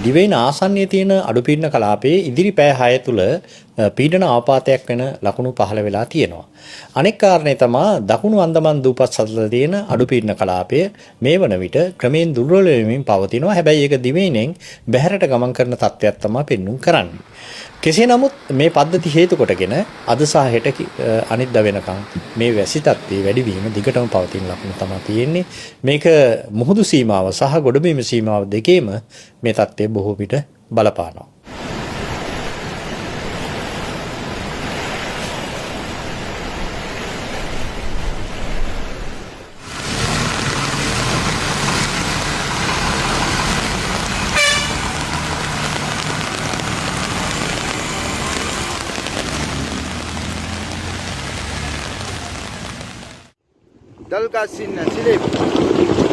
දිවයින ආසන්නයේ තියෙන අඩුපීඩන කලාපයේ ඉදිරි පැය 6 තුල පීඩන අවපාතයක් වෙන ලකුණු පහළ වෙලා තියෙනවා. අනෙක් කාරණේ තමයි දකුණු අන්දමන් දූපත් සතල තියෙන අඩුපීඩන කලාපය මේ වන විට ක්‍රමයෙන් දුර්වල වෙමින් පවතිනවා. හැබැයි ඒක දිවයිනෙන් බැහැරට ගමන් කරන තත්ත්වයක් තමයි පෙන්눔 කරන්නේ. කෙසේ නමුත් මේ පද්ධති හේතු කොටගෙන අද සහ හෙට අනිද්දා වෙනකන් මේ වැසි තත්ත්වයේ වැඩිවීම දිගටම පවතින ලක්ෂණ තමයි තියෙන්නේ. මේක මුහුදු සීමාව සහ ගොඩබිම සීමාව දෙකේම මේ තත්ත්වය බොහෝ විට බලපානවා. Dal Gassina, Silip.